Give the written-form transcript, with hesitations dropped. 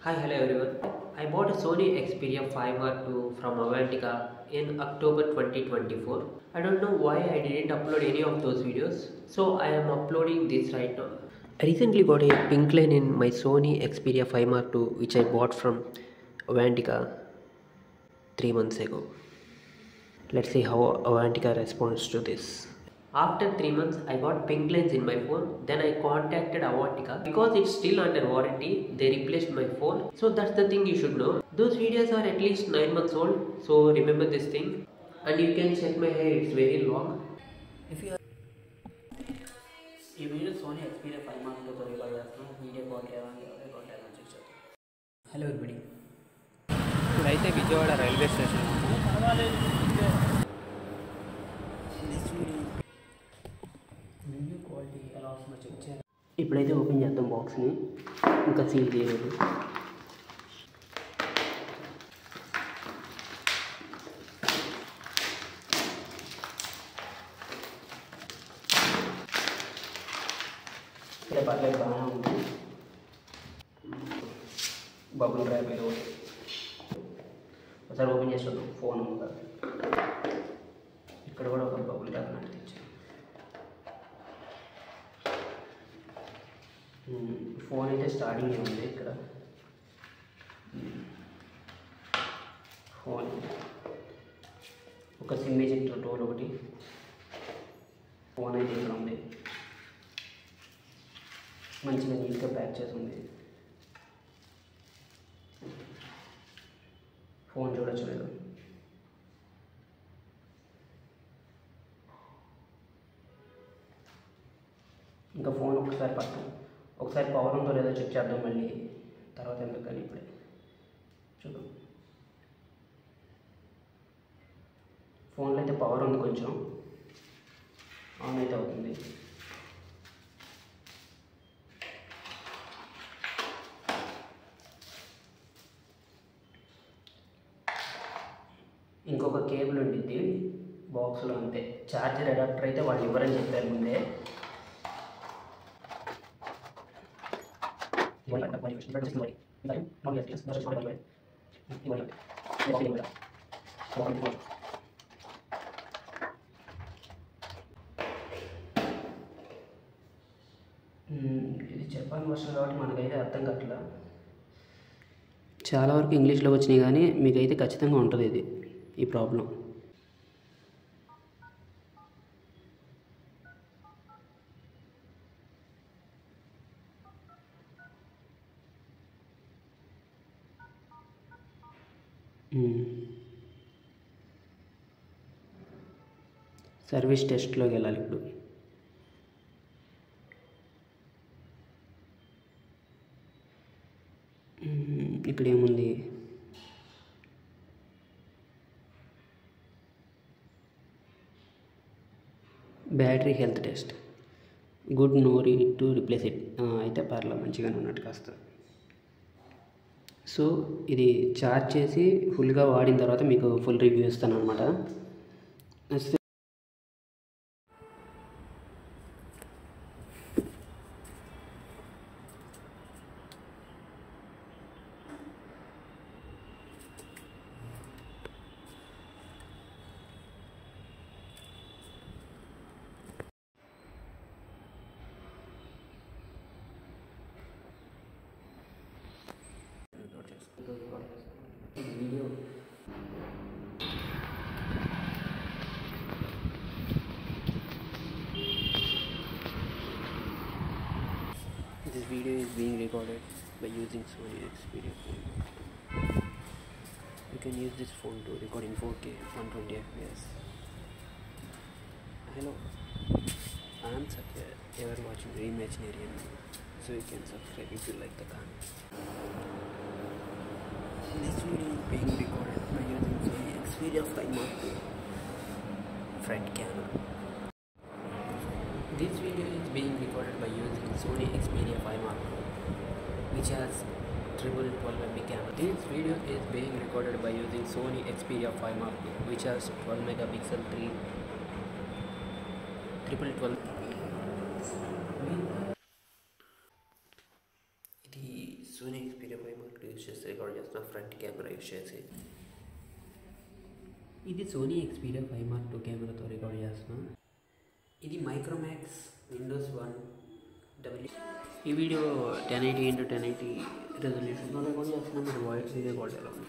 Hi, hello everyone. I bought a Sony Xperia 5 Mark II from Avantika in October 2024. I don't know why I didn't upload any of those videos, so I am uploading this right now. I recently got a pink line in my Sony Xperia 5 Mark II which I bought from Avantika 3 months ago. Let's see how Avantika responds to this. After 3 months, I got pink lines in my phone. Then I contacted Avantika. Because it's still under warranty, they replaced my phone. So that's the thing you should know. Those videos are at least 9 months old. So remember this thing. And you can check my hair, it's very long. If you are ఈ video Sony Xperia 5 mark 2తో record చేస్తున్నాం. Video record చేస్తాం. Hello everybody. ఇప్పుడైతే Vijayawada railway station video quality ఎలా వస్తుందో check చేయాలి. ఇప్పుడైతే open చేద్దాం బాక్స్ని. ఇంకా సీల్ చేయలేదు. ఇక్కడ పర్లేదు బాగానే ఉంది. బబుల్ ర్యాప్ ఏదో ఒకసారి ఓపెన్ చేసి చూద్దాం. ఫోన్ ఉందా, ఇక్కడ కూడా ఒక బబుల్ ర్యాప్ నట్టు తెచ్చాను. ఫోన్ అయితే స్టార్టింగ్ ఉంది. ఇక్కడ ఫోన్ ఒక సిమ్ ఎజెక్టర్ టూల్ ఒకటి. ఫోన్ అయితే ఇక్కడ ఉంది. మంచిగా నీట్గా ప్యాక్ చేసి ఉంది. ఫోన్ చూడొచ్చు లేదు. ఇంకా ఫోన్ ఒకసారి ఒకసారి పవర్ ఉందో లేదో చెక్ చేద్దాం. మళ్ళీ తర్వాత ఎందుకు కానీ ఇప్పుడే చూద్దాం. ఫోన్లో అయితే పవర్ ఉంది, కొంచెం ఆన్ అయితే అవుతుంది. ఇంకొక కేబుల్ ఉండిద్ది బాక్స్లో, అంతే. ఛార్జర్ అడాప్టర్ అయితే వాళ్ళు ఇవ్వరని చెప్పారు ముందే. ఇది జపాన్ వర్షన్ కాబట్టి మనకైతే అర్థం కావట్లా. చాలా వరకు ఇంగ్లీష్లో వచ్చినాయి, కానీ మీకైతే ఖచ్చితంగా ఉంటుంది ఇది ఈ ప్రాబ్లం. సర్వీస్ టెస్ట్లోకి వెళ్ళాలి ఇప్పుడు. ఇక్కడ ఏముంది, battery health test, good, no need to replace it. అయితే పర్లేదు, మంచిగానే ఉన్నట్టు కాస్త. సో ఇది ఛార్జ్ చేసి ఫుల్గా వాడిన తర్వాత మీకు ఫుల్ రివ్యూ ఇస్తాను అనమాట. Video This video is being recorded by using Sony Xperia phone. You can use this phone to record in 4K 120 fps. Hello, I am Satya. You are watching Reimaginarian, so you can subscribe if you like the content. This video is being recorded by using Sony Xperia 5 Mark II front camera. This video is being recorded by using Sony Xperia 5 Mark II, which has triple 12 MP camera. This video is being recorded by using Sony Xperia 5 Mark II, which has 12 megapixel 3 triple 12. ఇది Sony Xperia 5 Mark II చేసి record చేస్తున్నా front camera use చేసి. ఇది Sony Xperia 5 Mark II కెమెరాతో record చేస్తున్నాను. ఇది Micromax Windows 1 ఈ video 1080x1080 రెజల్యూషన్లో record చేస్తున్నాను. మీరు వాయిస్ రికార్డ్ చేయాలి.